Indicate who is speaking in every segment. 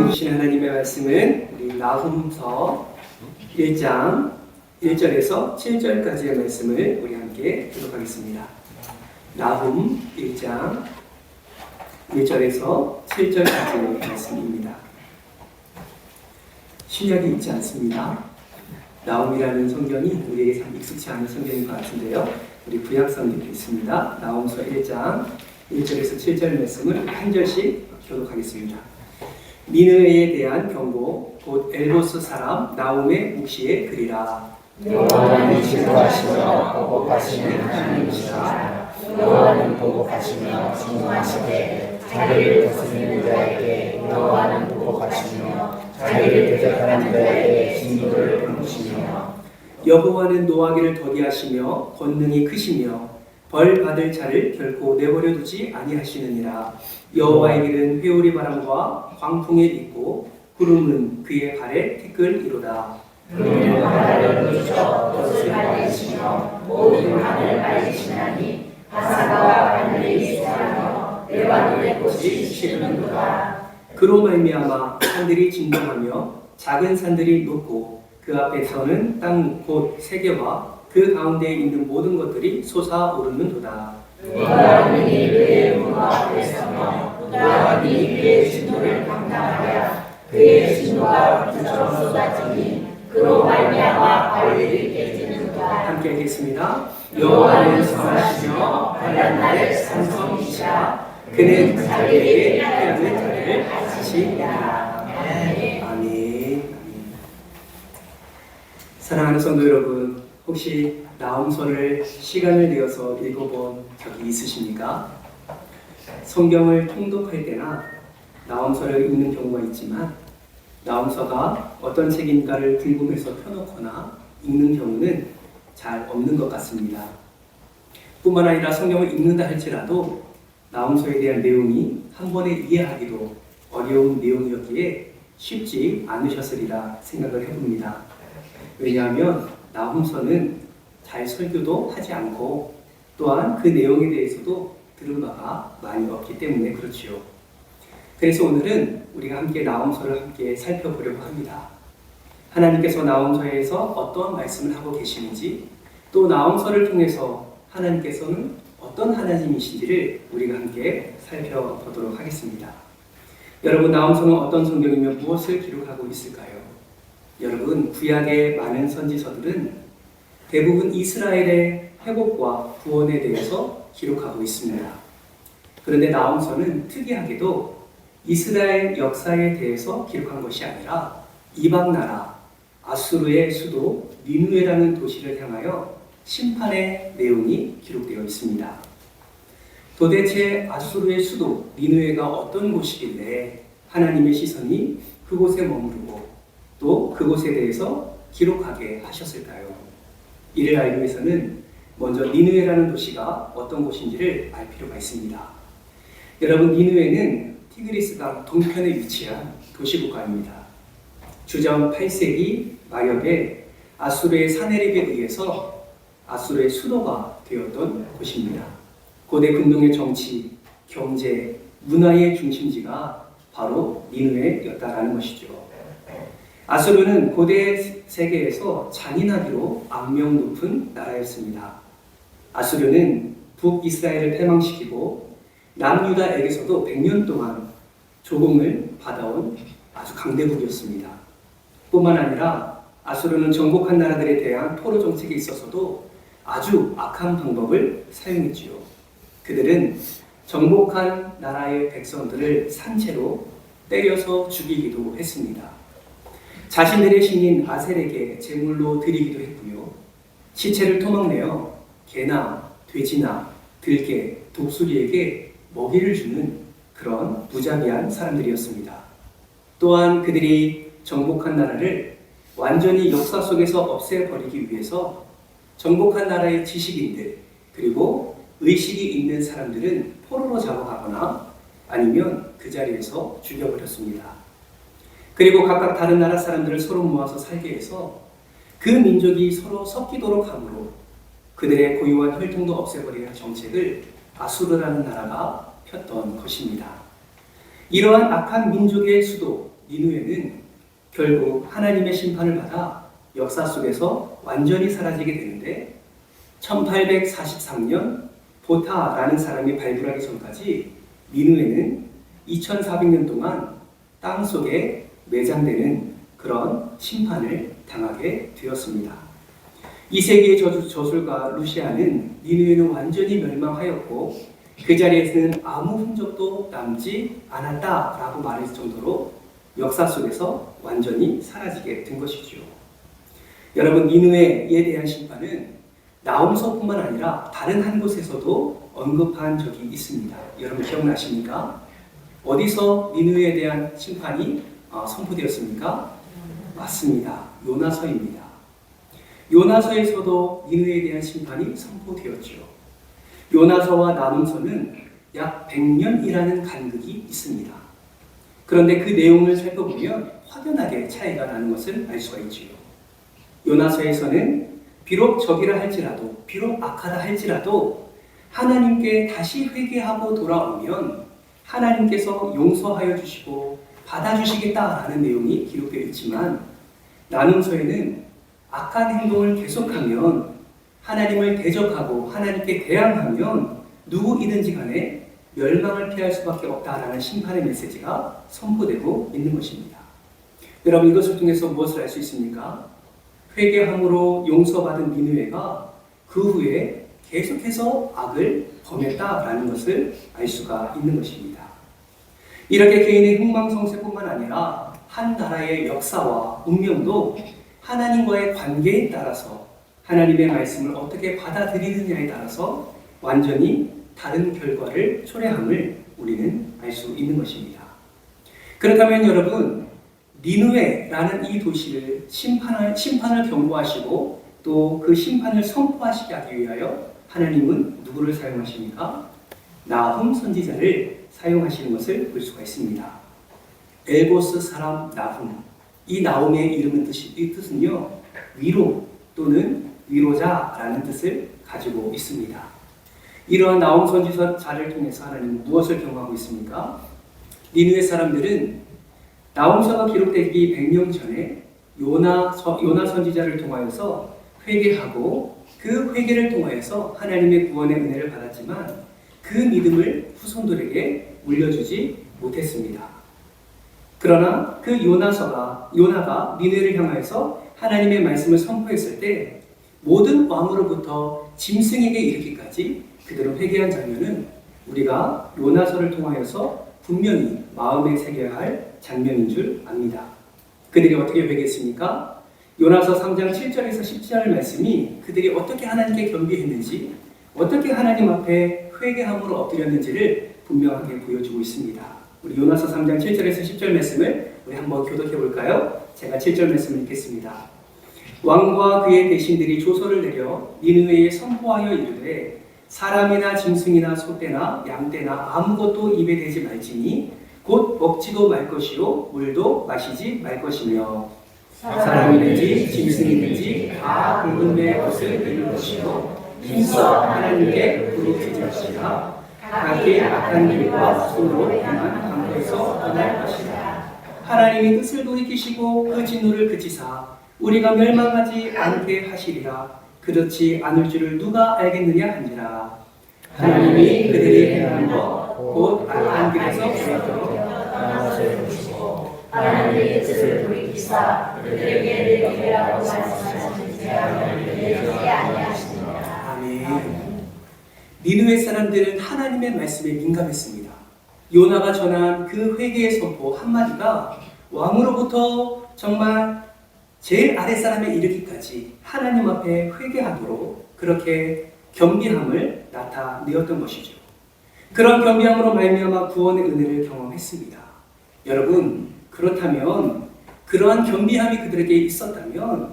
Speaker 1: 오늘 주신 하나님의 말씀은 우리 나훔서 1장 1절에서 7절까지의 말씀을 우리 함께 교독하겠습니다. 나훔 1장 1절에서 7절까지의 말씀입니다. 신약이 있지 않습니다. 나훔이라는 성경이 우리에게 참 익숙치 않은 성경인 것 같은데요. 우리 구약 성경이 있습니다. 나훔서 1장 1절에서 7절 말씀을 한 절씩 교독하겠습니다. 니느웨에 대한 경고, 곧 엘보스 사람 나훔의 묵시에 그리라.
Speaker 2: 여호와는 지도하시며 보복하시는 하나님이시라. 여호와는 보복하시며 진노하시되 자기를 거스리는 자에게 여호와는 보복하시며 자기를 대적하는 자에게 진노를 베푸시며
Speaker 1: 여호와는 노하기를 더디하시며 권능이 크시며 벌 받을 자를 결코 내버려 두지 아니하시느니라. 여호와의 길은 회오리 바람과 광풍에 있고 구름은 그의 발에 티끌이로다.
Speaker 2: 그는 바다를 부셔 돛을 말리시며 모든 강을 말리시나니 바사가 하늘에 유수하며 레바논의 꽃이 시르는도다.
Speaker 1: 그로 말미암아 산들이 진동하며 작은 산들이 높고 그 앞에서는 땅 곧 세계와 그 가운데에 있는 모든 것들이 솟아오르는도다.
Speaker 2: 누가 능히 그의 문화 앞에 서며 누가 능히 그의 진노를 감당하랴. 그의 진노가 불처럼 쏟아지니 그로 말미암아 바위들이 깨지는도다.
Speaker 1: 함께 하겠습니다.
Speaker 2: 여호와는 선하시며 환난 날에 산성이시라. 그는 자기에게 피하는 자를 하시리라.
Speaker 1: 아멘. 사랑하는 성도 여러분, 혹시 나훔서를 시간을 내어서 읽어본 적이 있으십니까? 성경을 통독할 때나 나훔서를 읽는 경우가 있지만 나훔서가 어떤 책인가를 궁금해서 펴놓거나 읽는 경우는 잘 없는 것 같습니다. 뿐만 아니라 성경을 읽는다 할지라도 나훔서에 대한 내용이 한 번에 이해하기도 어려운 내용이었기에 쉽지 않으셨으리라 생각을 해봅니다. 왜냐하면 나훔서는 잘 설교도 하지 않고 또한 그 내용에 대해서도 들은 바가 많이 없기 때문에 그렇지요. 그래서 오늘은 우리가 함께 나훔서를 함께 살펴보려고 합니다. 하나님께서 나훔서에서 어떠한 말씀을 하고 계시는지, 또 나훔서를 통해서 하나님께서는 어떤 하나님이신지를 우리가 함께 살펴보도록 하겠습니다. 여러분, 나훔서는 어떤 성경이며 무엇을 기록하고 있을까요? 여러분, 구약의 많은 선지서들은 대부분 이스라엘의 회복과 구원에 대해서 기록하고 있습니다. 그런데 나훔서는 특이하게도 이스라엘 역사에 대해서 기록한 것이 아니라 이방 나라 아수르의 수도 니느웨라는 도시를 향하여 심판의 내용이 기록되어 있습니다. 도대체 아수르의 수도 니느웨가 어떤 곳이길래 하나님의 시선이 그곳에 머무르고 또 그곳에 대해서 기록하게 하셨을까요? 이를 알기 위해서는 먼저 니느웨라는 도시가 어떤 곳인지를 알 필요가 있습니다. 여러분, 니느웨는 티그리스강 동편에 위치한 도시국가입니다. 주전 8세기 마렵에 아수르의 사네립에 의해서 아수르의 수도가 되었던 곳입니다. 고대 근동의 정치, 경제, 문화의 중심지가 바로 니느웨였다라는 것이죠. 아수르는 고대 세계에서 잔인하기로 악명 높은 나라였습니다. 아수르는 북이스라엘을 패망시키고 남유다에게서도 100년 동안 조공을 받아온 아주 강대국이었습니다. 뿐만 아니라 아수르는 정복한 나라들에 대한 포로 정책에 있어서도 아주 악한 방법을 사용했지요. 그들은 정복한 나라의 백성들을 산채로 때려서 죽이기도 했습니다. 자신들의 신인 아셀에게 제물로 드리기도 했고요. 시체를 토막내어 개나 돼지나 들개, 독수리에게 먹이를 주는 그런 무자비한 사람들이었습니다. 또한 그들이 정복한 나라를 완전히 역사 속에서 없애버리기 위해서 정복한 나라의 지식인들 그리고 의식이 있는 사람들은 포로로 잡아가거나 아니면 그 자리에서 죽여버렸습니다. 그리고 각각 다른 나라 사람들을 서로 모아서 살게 해서 그 민족이 서로 섞이도록 함으로 그들의 고유한 혈통도 없애버리는 정책을 아수르라는 나라가 폈던 것입니다. 이러한 악한 민족의 수도 니느웨는 결국 하나님의 심판을 받아 역사 속에서 완전히 사라지게 되는데 1843년 보타라는 사람이 발굴하기 전까지 니느웨는 2400년 동안 땅 속에 매장되는 그런 심판을 당하게 되었습니다. 2세기의 저술가 루시아는 니느웨는 완전히 멸망하였고 그 자리에서는 아무 흔적도 남지 않았다라고 말할 정도로 역사 속에서 완전히 사라지게 된 것이죠. 여러분, 니느웨에 대한 심판은 나홈서뿐만 아니라 다른 한 곳에서도 언급한 적이 있습니다. 여러분 기억나십니까? 어디서 니느웨에 대한 심판이 선포되었습니까? 맞습니다. 요나서입니다. 요나서에서도 니느웨에 대한 심판이 선포되었죠. 요나서와 나홈서는 약 100년이라는 간극이 있습니다. 그런데 그 내용을 살펴보면 확연하게 차이가 나는 것을 알 수가 있지요. 요나서에서는 비록 적이라 할지라도, 비록 악하다 할지라도 하나님께 다시 회개하고 돌아오면 하나님께서 용서하여 주시고 받아주시겠다라는 내용이 기록되어 있지만, 나눔서에는 악한 행동을 계속하면 하나님을 대적하고 하나님께 대항하면 누구이든지 간에 멸망을 피할 수밖에 없다라는 심판의 메시지가 선포되고 있는 것입니다. 여러분, 이것을 통해서 무엇을 알 수 있습니까? 회개함으로 용서받은 니느웨가 그 후에 계속해서 악을 범했다라는 것을 알 수가 있는 것입니다. 이렇게 개인의 흥망성쇠뿐만 아니라 한 나라의 역사와 운명도 하나님과의 관계에 따라서, 하나님의 말씀을 어떻게 받아들이느냐에 따라서 완전히 다른 결과를 초래함을 우리는 알 수 있는 것입니다. 그렇다면 여러분, 니느웨라는 이 도시를 심판을 경고하시고 또 그 심판을 선포하시게 하기 위하여 하나님은 누구를 사용하십니까? 나훔 선지자를 사용하시는 것을 볼 수가 있습니다. 엘보스 사람 나훔, 이 나훔의 이 뜻은요, 위로 또는 위로자라는 뜻을 가지고 있습니다. 이러한 나훔 선지자를 통해서 하나님은 무엇을 경고하고 있습니까? 니느웨 사람들은 나홈서가 기록되기 100년 전에 요나 선지자를 통하여서 회개하고 그 회개를 통하여서 하나님의 구원의 은혜를 받았지만 그 믿음을 후손들에게 물려주지 못했습니다. 그러나 그 요나가 니느웨를 향하여서 하나님의 말씀을 선포했을 때 모든 왕으로부터 짐승에게 이르기까지 그들은 회개한 장면은 우리가 요나서를 통하여서 분명히 마음에 새겨야 할 장면인 줄 압니다. 그들이 어떻게 회개했습니까? 요나서 3장 7절에서 10절 말씀이 그들이 어떻게 하나님께 겸비했는지, 어떻게 하나님 앞에 회개함으로 엎드렸는지를 분명하게 보여주고 있습니다. 우리 요나서 3장 7절에서 10절 말씀을 우리 한번 교독해 볼까요? 제가 7절 말씀을 읽겠습니다. 왕과 그의 대신들이 조서를 내려 니느웨에 선포하여 이르되 사람이나 짐승이나 소떼나 양떼나 아무것도 입에 대지 말지니 곧 먹지도 말 것이요 물도 마시지 말 것이며 사람이든지 짐승이든지 다 굵은 배 옷을 입을 것이요 힘써 하나님께 부르짖을 것이라 각기 악한 길과 손으로 행한 강도에서 떠날 것이라. 하나님이 뜻을 돌이키시고 그 진노를 그치사 우리가 멸망하지 않게 하시리라. 그렇지 않을 줄을 누가 알겠느냐 한지라. 하나님이 그들이 행한 것 곧 악한 길에서 돌아도록
Speaker 2: 떠나서 주시고 하나님의 뜻을 돌이키사 그들에게 내리라고 말씀하신 제하면 내리지 아니하시니라.
Speaker 1: 아멘. 니느웨 사람들은 하나님의 말씀에 민감했습니다. 요나가 전한 그 회개의 선포 한마디가 왕으로부터 정말 제일 아랫사람에 이르기까지 하나님 앞에 회개하도록 그렇게 겸비함을 나타내었던 것이죠. 그런 겸비함으로 말미암아 구원의 은혜를 경험했습니다. 여러분, 그렇다면 그러한 겸비함이 그들에게 있었다면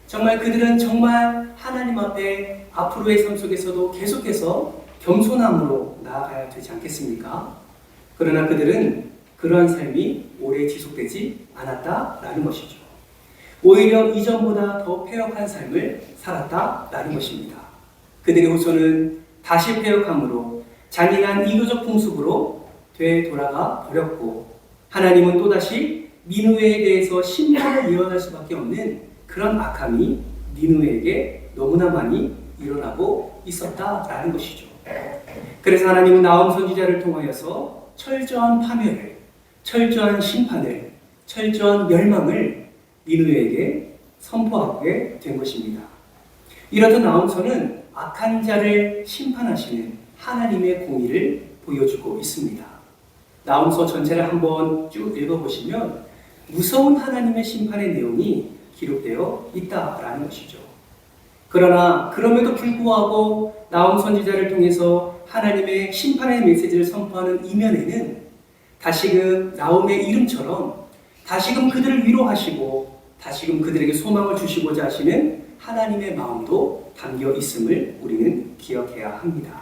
Speaker 1: 정말 그들은 정말 하나님 앞에 앞으로의 삶 속에서도 계속해서 겸손함으로 나아가야 되지 않겠습니까? 그러나 그들은 그러한 삶이 오래 지속되지 않았다라는 것이죠. 오히려 이전보다 더 패역한 삶을 살았다라는 것입니다. 그들의 후손은 다시 패역함으로 잔인한 이교적 풍습으로 되돌아가 버렸고 하나님은 또다시 니느웨에 대해서 심판을 예언할 수밖에 없는 그런 악함이 니느웨에게 너무나 많이 일어나고 있었다라는 것이죠. 그래서 하나님은 나홈 선지자를 통하여서 철저한 파멸을, 철저한 심판을, 철저한 멸망을 니느웨에게 선포하게 된 것입니다. 이렇듯 나홈서는 악한 자를 심판하시는 하나님의 공의를 보여주고 있습니다. 나홈서 전체를 한번 쭉 읽어보시면 무서운 하나님의 심판의 내용이 기록되어 있다라는 것이죠. 그러나 그럼에도 불구하고 나홈 선지자를 통해서 하나님의 심판의 메시지를 선포하는 이면에는 다시금 나홈의 이름처럼 다시금 그들을 위로하시고 다시금 그들에게 소망을 주시고자 하시는 하나님의 마음도 담겨 있음을 우리는 기억해야 합니다.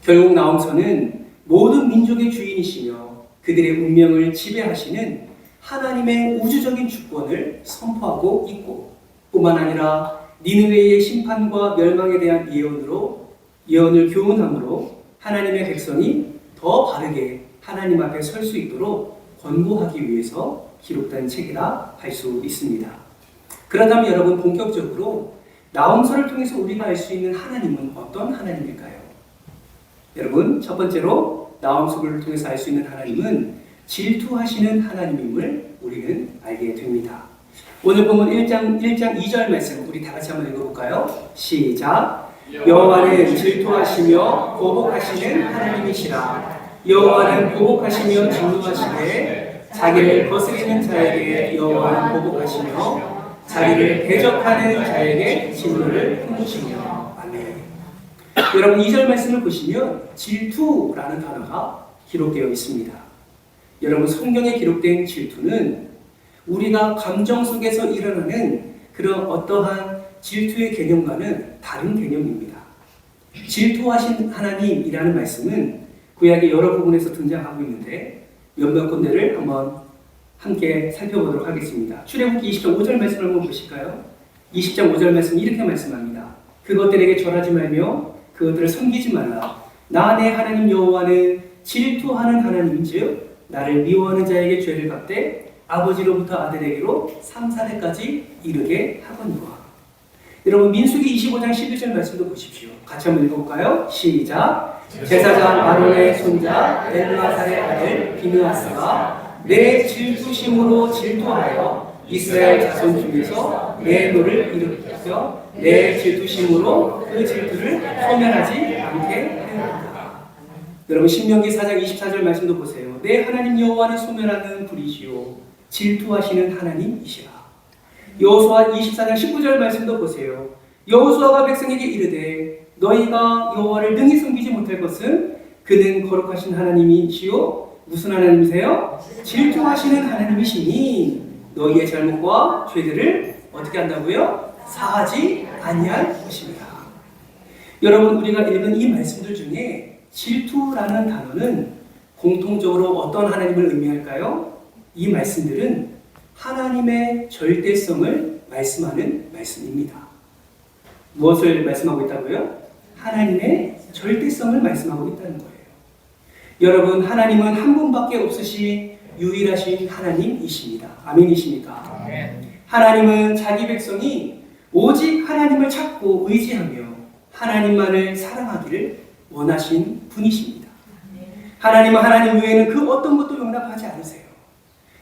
Speaker 1: 결국 나홈서는 모든 민족의 주인이시며 그들의 운명을 지배하시는 하나님의 우주적인 주권을 선포하고 있고, 뿐만 아니라 니느웨의 심판과 멸망에 대한 예언을 교훈함으로 하나님의 백성이 더 바르게 하나님 앞에 설 수 있도록 권고하기 위해서 기록된 책이라 할 수 있습니다. 그렇다면 여러분, 본격적으로 나홈서를 통해서 우리가 알 수 있는 하나님은 어떤 하나님일까요? 여러분, 첫 번째로 나홈서를 통해서 알 수 있는 하나님은 질투하시는 하나님임을 우리는 알게 됩니다. 오늘 보면 1장 2절 말씀 우리 다 같이 한번 읽어볼까요? 시작! 여호와는 질투하시며 보복하시는 하나님이시라. 여호와는 보복하시며 진노하시되 자기를 거스리는 자에게 여호와는 보복하시며 자기를 대적하는 자에게 진노를 품으시며. 아멘. 여러분, 2절 말씀을 보시면 질투라는 단어가 기록되어 있습니다. 여러분, 성경에 기록된 질투는 우리가 감정 속에서 일어나는 그런 어떠한 질투의 개념과는 다른 개념입니다. 질투하신 하나님이라는 말씀은 구약의 여러 부분에서 등장하고 있는데 몇몇 군데를 한번 함께 살펴보도록 하겠습니다. 출애굽기 20장 5절 말씀을 한번 보실까요? 20장 5절 말씀 이렇게 말씀합니다. 그것들에게 절하지 말며 그것들을 섬기지 말라. 나 내 하나님 여호와는 질투하는 하나님인즉 나를 미워하는 자에게 죄를 갚되 아버지로부터 아들에게로 3, 4대까지 이르게 하거니와. 여러분, 민수기 25장 11절 말씀도 보십시오. 같이 한번 읽어볼까요? 시작! 제사장 아론의 손자 엘르아살의 아들 비느하스가 내 질투심으로 질투하여 이스라엘 자손 중에서 내 노를 일으켰어 내 질투심으로 그 질투를 소멸하지 않게 하였다. 여러분, 신명기 4장 24절 말씀도 보세요. 내 하나님 여호와는 소멸하는 불이시요 질투하시는 하나님이시라. 여호수아 24장 19절 말씀도 보세요. 여호수아가 백성에게 이르되 너희가 여호와를 능히 섬기지 못할 것은 그는 거룩하신 하나님이시요 무슨 하나님이세요? 질투하시는 하나님이시니 너희의 잘못과 죄들을 어떻게 한다고요? 사하지 아니할 것입니다. 여러분, 우리가 읽은 이 말씀들 중에 질투라는 단어는 공통적으로 어떤 하나님을 의미할까요? 이 말씀들은 하나님의 절대성을 말씀하는 말씀입니다. 무엇을 말씀하고 있다고요? 하나님의 절대성을 말씀하고 있다는 거예요. 여러분, 하나님은 한 분밖에 없으신 유일하신 하나님이십니다. 아멘이십니까? 아멘. 하나님은 자기 백성이 오직 하나님을 찾고 의지하며 하나님만을 사랑하기를 원하신 분이십니다. 하나님은 하나님 외에는 그 어떤 것도 용납하지 않으세요.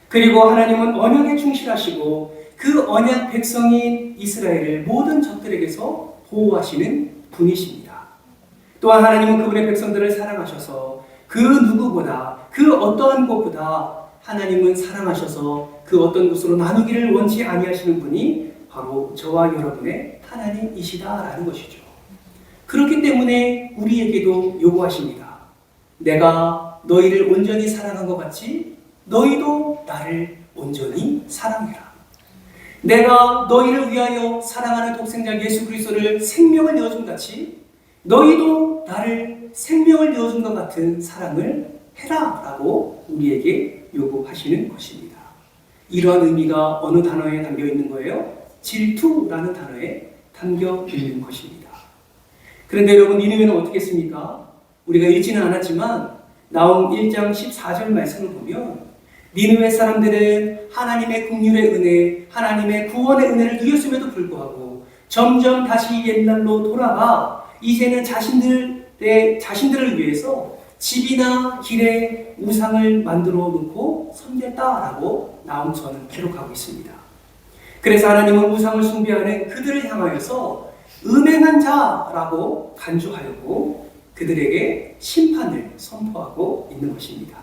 Speaker 1: 그리고 하나님은 언약에 충실하시고 그 언약 백성인 이스라엘을 모든 적들에게서 보호하시는 분이십니다. 또한 하나님은 그분의 백성들을 사랑하셔서 그 누구보다 그 어떠한 것보다 하나님은 사랑하셔서 그 어떤 것으로 나누기를 원치 아니하시는 분이 바로 저와 여러분의 하나님이시다라는 것이죠. 그렇기 때문에 우리에게도 요구하십니다. 내가 너희를 온전히 사랑한 것 같이 너희도 나를 온전히 사랑해라. 내가 너희를 위하여 사랑하는 독생자 예수 그리스도를 생명을 내어준 같이 너희도 나를 생명을 내어준 것 같은 사랑을 해라 라고 우리에게 요구하시는 것입니다. 이러한 의미가 어느 단어에 담겨 있는 거예요? 질투라는 단어에 담겨 있는 것입니다. 그런데 여러분, 니느웨는 어떻게 했습니까? 우리가 읽지는 않았지만 나홈 1장 14절 말씀을 보면 니느웨 사람들은 하나님의 긍휼의 은혜, 하나님의 구원의 은혜를 누렸음에도 불구하고 점점 다시 옛날로 돌아가 이제는 자신들을 위해서 집이나 길에 우상을 만들어 놓고 섬겼다라고 나홈서는 기록하고 있습니다. 그래서 하나님은 우상을 숭배하는 그들을 향하여서 음행한 자라고 간주하였고 그들에게 심판을 선포하고 있는 것입니다.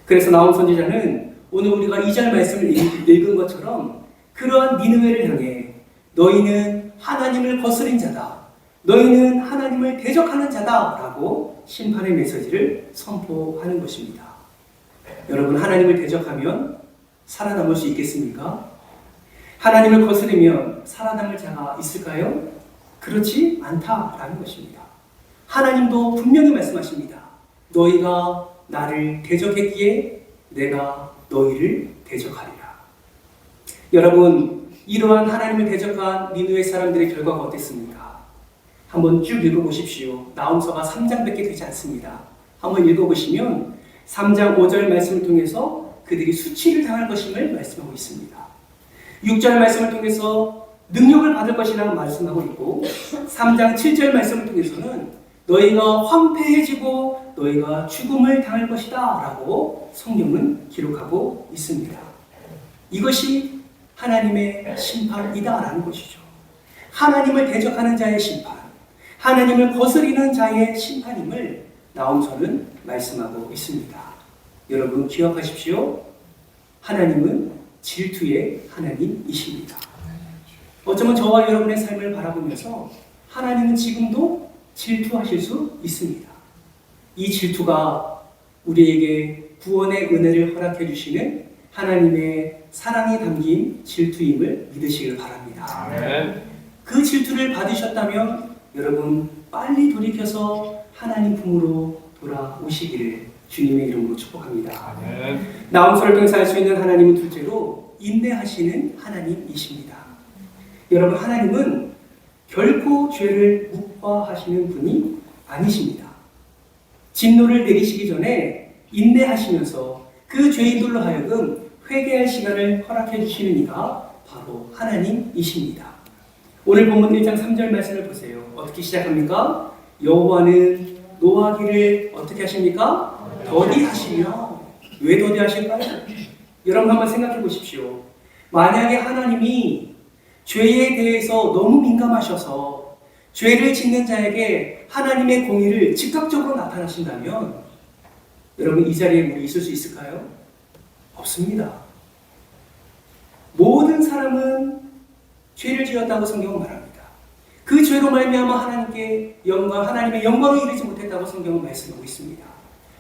Speaker 1: 그래서 나홈 선지자는 오늘 우리가 2절 말씀을 읽은 것처럼 그러한 니느웨를 향해 너희는 하나님을 거스린 자다, 너희는 하나님을 대적하는 자다라고 심판의 메시지를 선포하는 것입니다. 여러분, 하나님을 대적하면 살아남을 수 있겠습니까? 하나님을 거스르면 살아남을 자가 있을까요? 그렇지 않다라는 것입니다. 하나님도 분명히 말씀하십니다. 너희가 나를 대적했기에 내가 너희를 대적하리라. 여러분, 이러한 하나님을 대적한 니느웨 사람들의 결과가 어땠습니까? 한번 쭉 읽어보십시오. 나홈서가 3장밖에 되지 않습니다. 한번 읽어보시면 3장 5절 말씀을 통해서 그들이 수치를 당할 것임을 말씀하고 있습니다. 6절 말씀을 통해서 능력을 받을 것이라고 말씀하고 있고 3장 7절 말씀을 통해서는 너희가 황폐해지고 너희가 죽음을 당할 것이다 라고 성경은 기록하고 있습니다. 이것이 하나님의 심판이다 라는 것이죠. 하나님을 대적하는 자의 심판, 하나님을 거스리는 자의 심판임을 나홈서는 말씀하고 있습니다. 여러분 기억하십시오. 하나님은 질투의 하나님이십니다. 어쩌면 저와 여러분의 삶을 바라보면서 하나님은 지금도 질투하실 수 있습니다. 이 질투가 우리에게 구원의 은혜를 허락해 주시는 하나님의 사랑이 담긴 질투임을 믿으시길 바랍니다.
Speaker 3: 아멘.
Speaker 1: 그 질투를 받으셨다면 여러분 빨리 돌이켜서 하나님 품으로 돌아오시기를 주님의 이름으로 축복합니다.
Speaker 3: 아멘.
Speaker 1: 나홈서를 통해서 알 수 있는 하나님은 둘째로 인내하시는 하나님이십니다. 여러분, 하나님은 결코 죄를 묵과하시는 분이 아니십니다. 진노를 내리시기 전에 인내하시면서 그 죄인들로 하여금 회개할 시간을 허락해 주시는 이가 바로 하나님이십니다. 오늘 본문 1장 3절 말씀을 보세요. 어떻게 시작합니까? 여호와는 노하기를 어떻게 하십니까? 더디하시며. 왜 더디하실까요? 여러분 한번 생각해 보십시오. 만약에 하나님이 죄에 대해서 너무 민감하셔서 죄를 짓는 자에게 하나님의 공의를 즉각적으로 나타나신다면 여러분 이 자리에 우리 있을 수 있을까요? 없습니다. 모든 사람은 죄를 지었다고 성경은 말합니다. 그 죄로 말미암아 하나님의 영광을 이루지 못했다고 성경은 말씀하고 있습니다.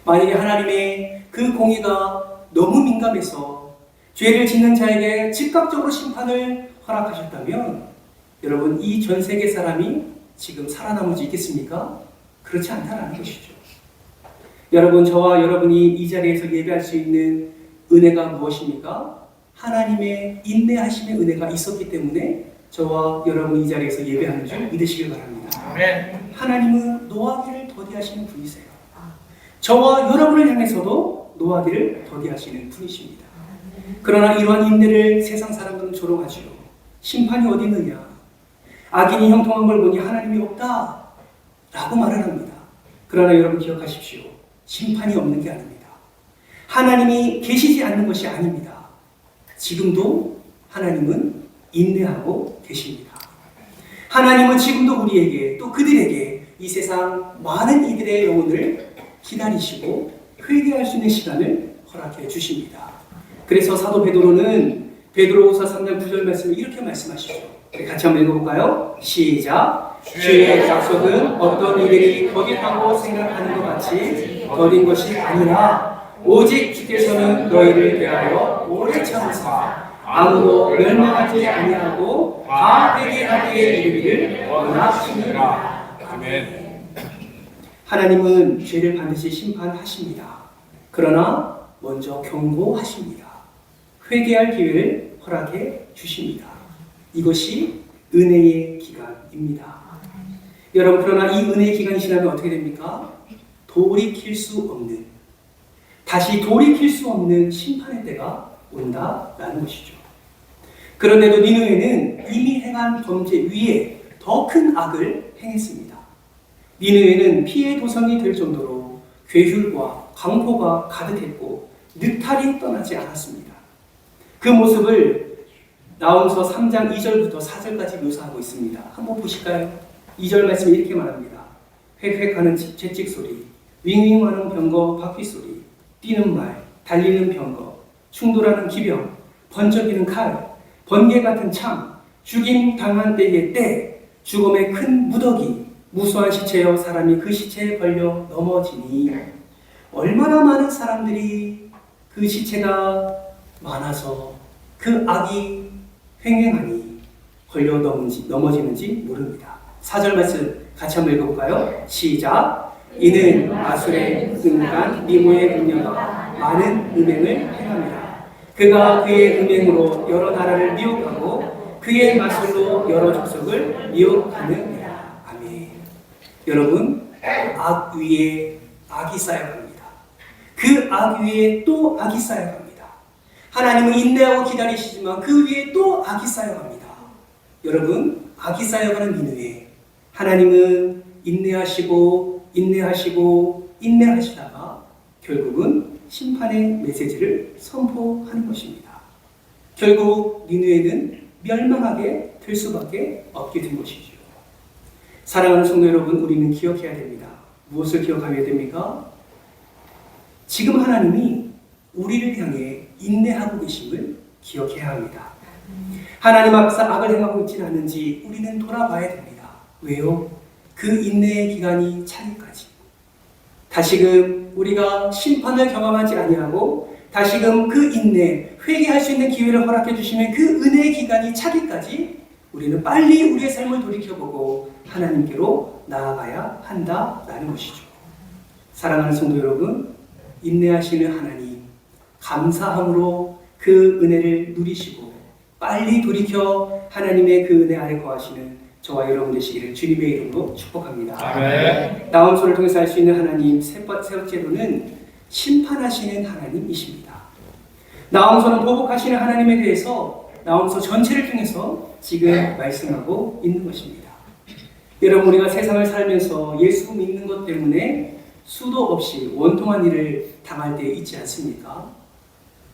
Speaker 1: 만약에 하나님의 그 공의가 너무 민감해서 죄를 짓는 자에게 즉각적으로 심판을 허락하셨다면 여러분 이 전 세계 사람이 지금 살아남을 수 있겠습니까? 그렇지 않다는 것이죠. 여러분, 저와 여러분이 이 자리에서 예배할 수 있는 은혜가 무엇입니까? 하나님의 인내하심의 은혜가 있었기 때문에 저와 여러분이 이 자리에서 예배하는 줄 믿으시길 바랍니다.
Speaker 3: 아멘.
Speaker 1: 하나님은 노하기를 더디하시는 분이세요. 저와 여러분을 향해서도 노하기를 더디하시는 분이십니다. 그러나 이러한 인내를 세상 사람들은 조롱하지요. 심판이 어디 있느냐? 악인이 형통한 걸 보니 하나님이 없다 라고 말을 합니다. 그러나 여러분 기억하십시오. 심판이 없는 게 아닙니다. 하나님이 계시지 않는 것이 아닙니다. 지금도 하나님은 인내하고 계십니다. 하나님은 지금도 우리에게 또 그들에게 이 세상 많은 이들의 영혼을 기다리시고 회개할 수 있는 시간을 허락해 주십니다. 그래서 사도 베드로는 베드로후서 3장 9절 말씀을 이렇게 말씀하시죠. 같이 한번 읽어볼까요? 시작. 주의 약속은 어떤 이들이 거짓하고 생각하는 것 같이 거린 것이 아니라 오직 주께서는 너희를 대하여 오래 참으사 아무도 멸망하지 아니하고 다 회개하기에 이르기를 원하시느니라.
Speaker 3: 아멘.
Speaker 1: 하나님은 죄를 반드시 심판하십니다. 그러나 먼저 경고하십니다. 회개할 기회를 허락해 주십니다. 이것이 은혜의 기간입니다. 여러분, 그러나 이 은혜의 기간이 지나면 어떻게 됩니까? 돌이킬 수 없는, 다시 돌이킬 수 없는 심판의 때가 온다라는 것이죠. 그런데도 니느웨는 이미 행한 범죄 위에 더 큰 악을 행했습니다. 니느웨는 피해 도성이 될 정도로 괴휼과 강포가 가득했고 느탈이 떠나지 않았습니다. 그 모습을 나홈서 3장 2절부터 4절까지 묘사하고 있습니다. 한번 보실까요? 2절 말씀이 이렇게 말합니다. 획획하는 채찍 소리, 윙윙하는 병거 바퀴 소리, 뛰는 말, 달리는 병거, 충돌하는 기병, 번쩍이는 칼, 번개 같은 창, 죽임 당한 때의 때, 죽음의 큰 무더기, 무수한 시체여 사람이 그 시체에 걸려 넘어지니 얼마나 많은 사람들이 그 시체가 많아서 그 악이 횡행하니 걸려 넘어지는지 모릅니다. 4절 말씀 같이 한번 읽어볼까요? 시작. 이는 마술에 능한 미모의 능력과 많은 음행을 행합니다. 그가 그의 음행으로 여러 나라를 미혹하고 그의 마술로 여러 족속을 미혹하느니라. 아멘. 여러분, 악 위에 악이 쌓여갑니다. 그 악 위에 또 악이 쌓여갑니다. 하나님은 인내하고 기다리시지만 그 위에 또 악이 쌓여갑니다. 여러분, 악이 쌓여가는 니느웨, 하나님은 인내하시고 인내하시다가 결국은 심판의 메시지를 선포하는 것입니다. 결국 니느웨는 멸망하게 될 수밖에 없게 된 것이죠. 사랑하는 성도 여러분, 우리는 기억해야 됩니다. 무엇을 기억하셔야 됩니까? 지금 하나님이 우리를 향해 인내하고 계심을 기억해야 합니다. 하나님 앞에서 악을 행하고 있지는 않은지 우리는 돌아봐야 됩니다. 왜요? 그 인내의 기간이 차기까지. 다시금 우리가 심판을 경험하지 아니하고 다시금 그 인내, 회개할 수 있는 기회를 허락해 주시는 그 은혜의 기간이 차기까지 우리는 빨리 우리의 삶을 돌이켜보고 하나님께로 나아가야 한다라는 것이죠. 사랑하는 성도 여러분, 인내하시는 하나님, 감사함으로 그 은혜를 누리시고 빨리 돌이켜 하나님의 그 은혜 아래 거하시는 저와 여러분 되시기를 주님의 이름으로 축복합니다.
Speaker 2: 아멘.
Speaker 1: 나홈서를 통해서 알 수 있는 하나님, 세 번째로는 심판하시는 하나님이십니다. 나홈서는 보복하시는 하나님에 대해서 나홈서 전체를 통해서 지금 말씀하고 있는 것입니다. 여러분, 우리가 세상을 살면서 예수 믿는 것 때문에 수도 없이 원통한 일을 당할 때 있지 않습니까?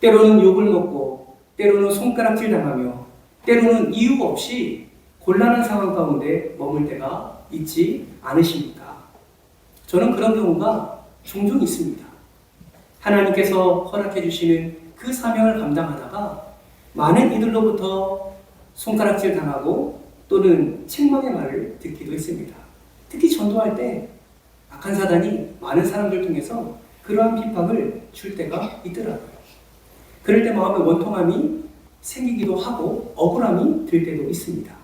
Speaker 1: 때로는 욕을 먹고 때로는 손가락질 당하며 때로는 이유 없이 곤란한 상황 가운데 머물 때가 있지 않으십니까? 저는 그런 경우가 종종 있습니다. 하나님께서 허락해 주시는 그 사명을 감당하다가 많은 이들로부터 손가락질 당하고 또는 책망의 말을 듣기도 했습니다. 특히 전도할 때 악한 사단이 많은 사람들 통해서 그러한 핍박을 줄 때가 있더라고요. 그럴 때 마음에 원통함이 생기기도 하고 억울함이 들 때도 있습니다.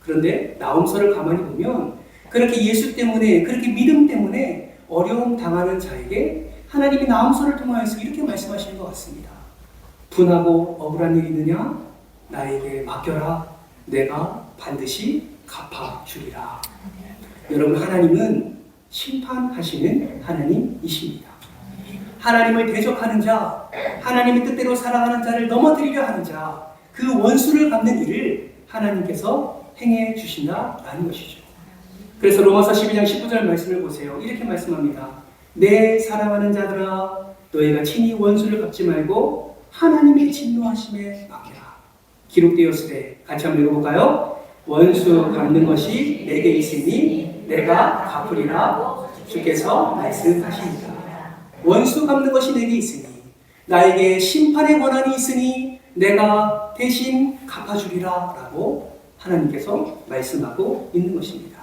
Speaker 1: 그런데 나홈서를 가만히 보면 그렇게 예수 때문에, 그렇게 믿음 때문에 어려움 당하는 자에게 하나님이 나홈서를 통하여서 이렇게 말씀하시는 것 같습니다. 분하고 억울한 일이 있느냐? 나에게 맡겨라. 내가 반드시 갚아주리라. 여러분, 하나님은 심판하시는 하나님이십니다. 하나님을 대적하는 자, 하나님의 뜻대로 살아가는 자를 넘어뜨리려 하는 자, 그 원수를 갚는 일을 하나님께서 행해 주신다라는 것이죠. 그래서 로마서 12장 19절 말씀을 보세요. 이렇게 말씀합니다. 내 사랑하는 자들아, 너희가 친히 원수를 갚지 말고 하나님의 진노하심에 맡기라. 기록되었으되, 같이 한번 읽어볼까요? 원수 갚는 것이 내게 있으니 내가 갚으리라 주께서 말씀하십니다. 원수 갚는 것이 내게 있으니, 나에게 심판의 권한이 있으니 내가 대신 갚아주리라 라고 하나님께서 말씀하고 있는 것입니다.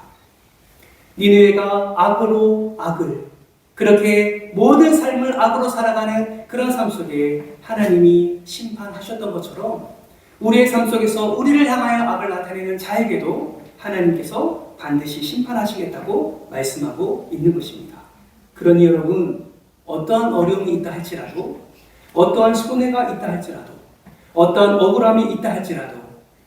Speaker 1: 니느웨가 악으로 악을, 그렇게 모든 삶을 악으로 살아가는 그런 삶 속에 하나님이 심판하셨던 것처럼 우리의 삶 속에서 우리를 향하여 악을 나타내는 자에게도 하나님께서 반드시 심판하시겠다고 말씀하고 있는 것입니다. 그러니 여러분, 어떠한 어려움이 있다 할지라도, 어떠한 손해가 있다 할지라도, 어떠한 억울함이 있다 할지라도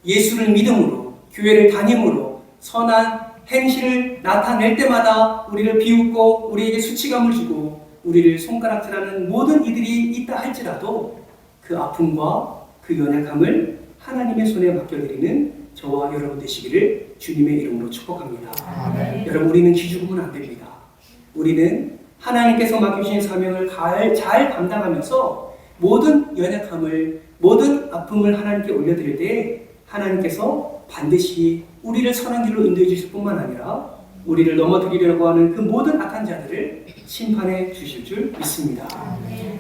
Speaker 1: 예수를 믿음으로, 교회를 다님으로 선한 행실을 나타낼 때마다 우리를 비웃고 우리에게 수치감을 주고 우리를 손가락질하는 모든 이들이 있다 할지라도 그 아픔과 그 연약함을 하나님의 손에 맡겨드리는 저와 여러분 되시기를 주님의 이름으로 축복합니다. 여러분, 우리는 기죽으면 안 됩니다. 우리는 하나님께서 맡겨주신 사명을 잘 감당하면서 모든 연약함을, 모든 아픔을 하나님께 올려드릴 때 하나님께서 반드시 우리를 선한 길로 인도해 주실 뿐만 아니라 우리를 넘어뜨리려고 하는 그 모든 악한 자들을 심판해 주실 줄 믿습니다.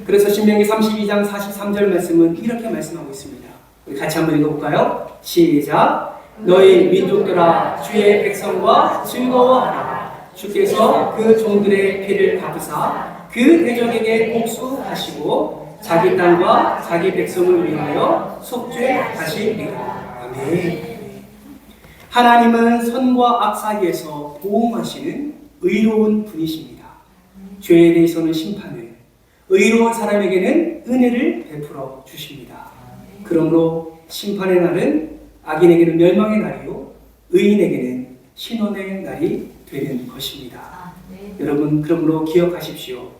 Speaker 1: 그래서 신명기 32장 43절 말씀은 이렇게 말씀하고 있습니다. 우리 같이 한번 읽어볼까요? 시작! 너희 민족들아 주의 백성과 즐거워하라. 주께서 그 종들의 피를 갚으사 그 대적에게 복수하시고 자기 땅과 자기 백성을 위하여 속죄하시리라. 아멘. 하나님은 선과 악 사이에서 보응하시는 의로운 분이십니다. 죄에 대해서는 심판을, 의로운 사람에게는 은혜를 베풀어 주십니다. 그러므로 심판의 날은 악인에게는 멸망의 날이요 의인에게는 신원의 날이 되는 것입니다. 여러분, 그러므로 기억하십시오.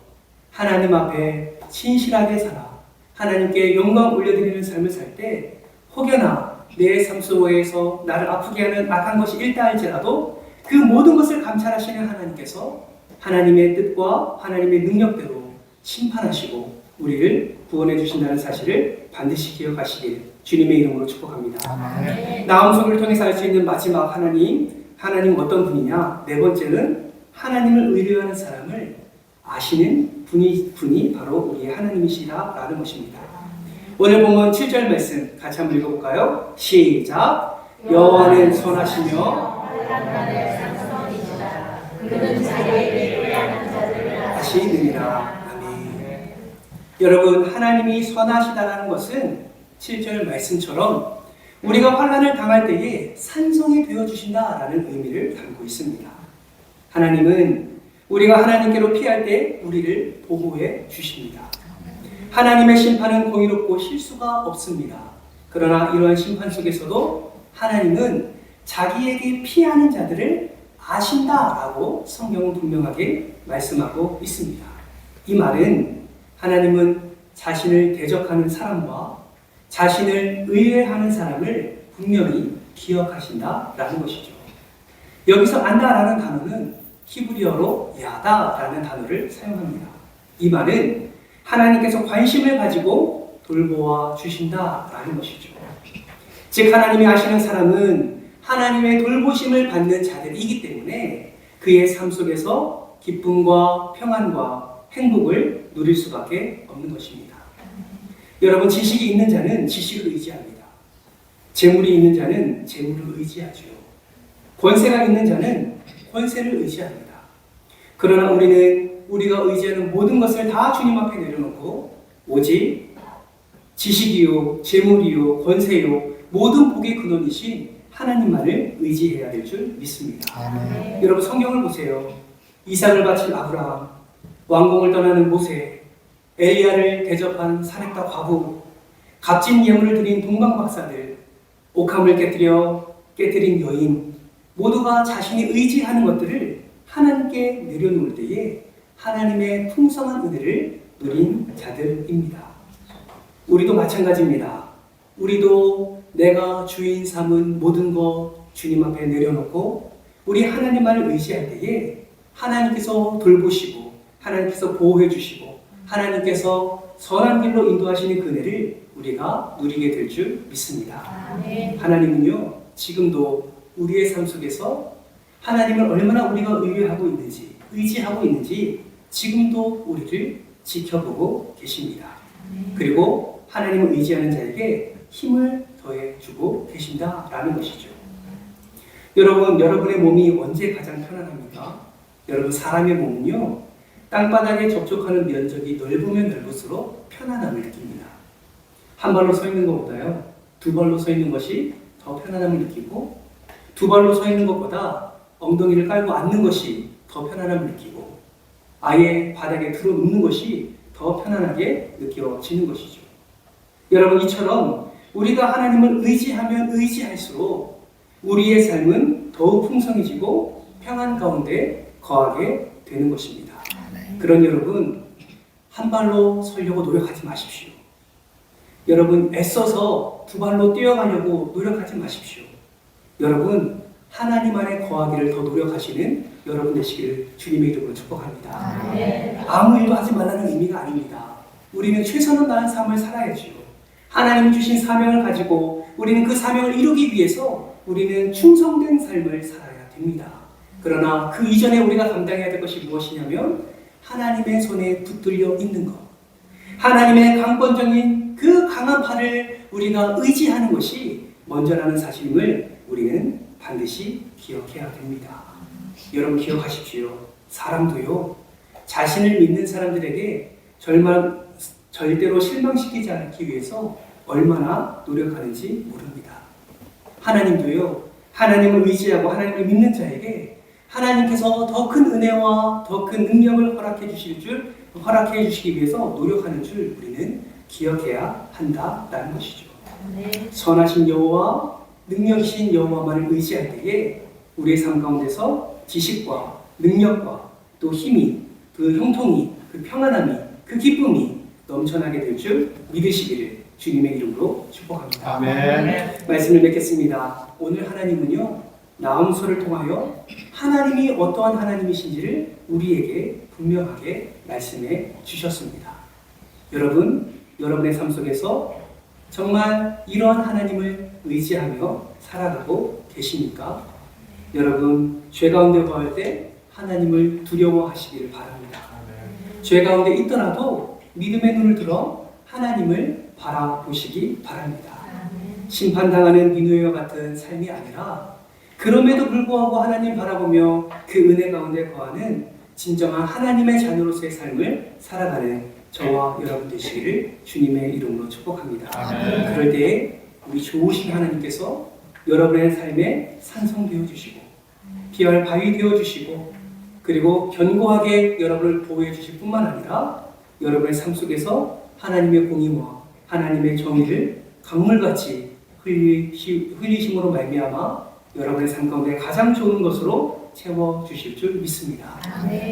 Speaker 1: 하나님 앞에 신실하게 살아 하나님께 영광 올려드리는 삶을 살 때 혹여나 내 삶 속에서 나를 아프게 하는 악한 것이 있다 할지라도 그 모든 것을 감찰하시는 하나님께서 하나님의 뜻과 하나님의 능력대로 심판하시고 우리를 구원해 주신다는 사실을 반드시 기억하시길 주님의 이름으로 축복합니다. 나홈석을 통해서 알 수 있는 마지막 하나님 어떤 분이냐? 네 번째는 하나님을 의뢰하는 사람을 아시는 분이 바로 우리의 하나님이시라라는 것입니다. 오늘 보면 7절 말씀 같이 한번 읽어볼까요? 시작! 여호와는 선하시며
Speaker 2: 그는 자기에게 의뢰하는 자들을
Speaker 1: 하시느니라. 아멘. 여러분, 하나님이 선하시다라는 것은 7절 말씀처럼 우리가 환난을 당할 때에 산성이 되어주신다라는 의미를 담고 있습니다. 하나님은 우리가 하나님께로 피할 때 우리를 보호해 주십니다. 하나님의 심판은 공의롭고 실수가 없습니다. 그러나 이러한 심판 속에서도 하나님은 자기에게 피하는 자들을 아신다라고 성경은 분명하게 말씀하고 있습니다. 이 말은 하나님은 자신을 대적하는 사람과 자신을 의뢰하는 사람을 분명히 기억하신다라는 것이죠. 여기서 안다라는 단어는 히브리어로 야다라는 단어를 사용합니다. 이 말은 하나님께서 관심을 가지고 돌보아 주신다라는 것이죠. 즉 하나님이 아시는 사람은 하나님의 돌보심을 받는 자들이기 때문에 그의 삶 속에서 기쁨과 평안과 행복을 누릴 수밖에 없는 것입니다. 여러분, 지식이 있는 자는 지식을 의지합니다. 재물이 있는 자는 재물을 의지하죠. 권세가 있는 자는 권세를 의지합니다. 그러나 우리는 우리가 의지하는 모든 것을 다 주님 앞에 내려놓고 오직 지식이요, 재물이요, 권세요, 모든 복의 근원이신 하나님만을 의지해야 될 줄 믿습니다. 아멘. 여러분, 성경을 보세요. 이삭을 바친 아브라함, 왕궁을 떠나는 모세, 엘리야를 대접한 사렙과 과부, 값진 예물을 드린 동방박사들, 옥함을 깨뜨린 여인, 모두가 자신이 의지하는 것들을 하나님께 내려놓을 때에 하나님의 풍성한 은혜를 누린 자들입니다. 우리도 마찬가지입니다. 우리도 내가 주인 삼은 모든 것 주님 앞에 내려놓고 우리 하나님만을 의지할 때에 하나님께서 돌보시고 하나님께서 보호해 주시고 하나님께서 선한 길로 인도하시는 그 은혜를 우리가 누리게 될 줄 믿습니다. 하나님은요, 지금도 우리의 삶 속에서 하나님을 얼마나 우리가 의지하고 있는지 지금도 우리를 지켜보고 계십니다. 그리고 하나님을 의지하는 자에게 힘을 더해주고 계신다라는 것이죠. 여러분, 여러분의 몸이 언제 가장 편안합니까? 여러분, 사람의 몸은요, 땅바닥에 접촉하는 면적이 넓으면 넓을수록 편안함을 느낍니다. 한 발로 서 있는 것보다요, 두 발로 서 있는 것이 더 편안함을 느끼고, 두 발로 서 있는 것보다 엉덩이를 깔고 앉는 것이 더 편안함을 느끼고, 아예 바닥에 들어 눕는 것이 더 편안하게 느껴지는 것이죠. 여러분, 이처럼 우리가 하나님을 의지하면 의지할수록 우리의 삶은 더욱 풍성해지고 평안 가운데 거하게 되는 것입니다. 그런 여러분, 한 발로 서려고 노력하지 마십시오. 여러분 애써서 두 발로 뛰어가려고 노력하지 마십시오. 여러분 하나님 안에 거하기를 더 노력하시는 여러분 되시기를 주님의 이름으로 축복합니다. 아무 일도 하지 말라는 의미가 아닙니다. 우리는 최선을 다한 삶을 살아야지요. 하나님이 주신 사명을 가지고 우리는 그 사명을 이루기 위해서 우리는 충성된 삶을 살아야 됩니다. 그러나 그 이전에 우리가 감당해야 될 것이 무엇이냐면 하나님의 손에 붙들려 있는 것, 하나님의 강권적인 그 강한 팔을 우리가 의지하는 것이 먼저라는 사실임을 우리는 반드시 기억해야 됩니다. 여러분 기억하십시오. 사람도요, 자신을 믿는 사람들에게 절대로 실망시키지 않기 위해서 얼마나 노력하는지 모릅니다. 하나님도요, 하나님을 의지하고 하나님을 믿는 자에게 하나님께서 더 큰 은혜와 더 큰 능력을 허락해 주시기 위해서 노력하는 줄 우리는 기억해야 한다라는 것이죠. 선하신 여호와 능력이신 여호와만을 의지할 때에 우리의 삶 가운데서 지식과 능력과 또 힘이, 그 형통이, 그 평안함이, 그 기쁨이 넘쳐나게 될 줄 믿으시기를 주님의 이름으로 축복합니다.
Speaker 3: 아멘.
Speaker 1: 말씀을 맺겠습니다. 오늘 하나님은요, 나음서를 통하여 하나님이 어떠한 하나님이신지를 우리에게 분명하게 말씀해 주셨습니다. 여러분, 여러분의 삶 속에서 정말 이러한 하나님을 의지하며 살아가고 계십니까? 여러분, 죄 가운데 거할 때 하나님을 두려워하시기를 바랍니다. 죄 가운데 있더라도 믿음의 눈을 들어 하나님을 바라보시기 바랍니다. 심판당하는 니느웨와 같은 삶이 아니라 그럼에도 불구하고 하나님 바라보며 그 은혜 가운데 거하는 진정한 하나님의 자녀로서의 삶을 살아가는 저와 여러분 되시기를 주님의 이름으로 축복합니다.
Speaker 3: 아멘.
Speaker 1: 그럴 때에 우리 좋으신 하나님께서 여러분의 삶에 산성 되어주시고 피할 바위 되어주시고 그리고 견고하게 여러분을 보호해 주실 뿐만 아니라 여러분의 삶 속에서 하나님의 공의와 하나님의 정의를 강물같이 흘리심으로 말미암아 여러분의 삶 가운데 가장 좋은 것으로 채워주실 줄 믿습니다.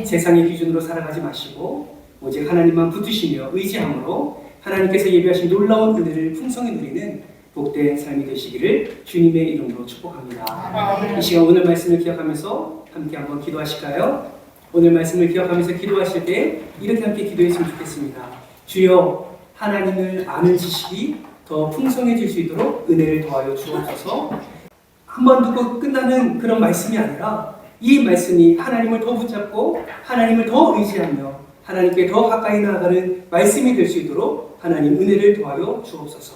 Speaker 1: 세상의 기준으로 살아가지 마시고 오직 하나님만 붙드시며 의지함으로 하나님께서 예비하신 놀라운 은혜를 풍성히 누리는 복된 삶이 되시기를 주님의 이름으로 축복합니다. 이 시간 오늘 말씀을 기억하면서 함께 한번 기도하실까요? 오늘 말씀을 기억하면서 기도하실 때 이렇게 함께 기도했으면 좋겠습니다. 주여, 하나님을 아는 지식이 더 풍성해질 수 있도록 은혜를 더하여 주옵소서. 한번 듣고 끝나는 그런 말씀이 아니라 이 말씀이 하나님을 더 붙잡고 하나님을 더 의지하며 하나님께 더 가까이 나아가는 말씀이 될 수 있도록 하나님 은혜를 더하여 주옵소서.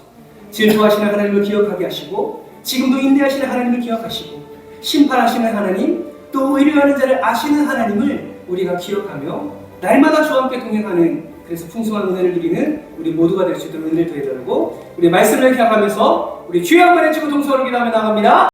Speaker 1: 질투하시는 하나님을 기억하게 하시고 지금도 인내하시는 하나님을 기억하시고 심판하시는 하나님, 또 의뢰하는 자를 아시는 하나님을 우리가 기억하며 날마다 주와 함께 동행하는, 그래서 풍성한 은혜를 누리는 우리 모두가 될 수 있도록 은혜를 더해달라고 우리 말씀을 기억하면서 우리 주여 한번 해주고 동서로 기도하며 나갑니다.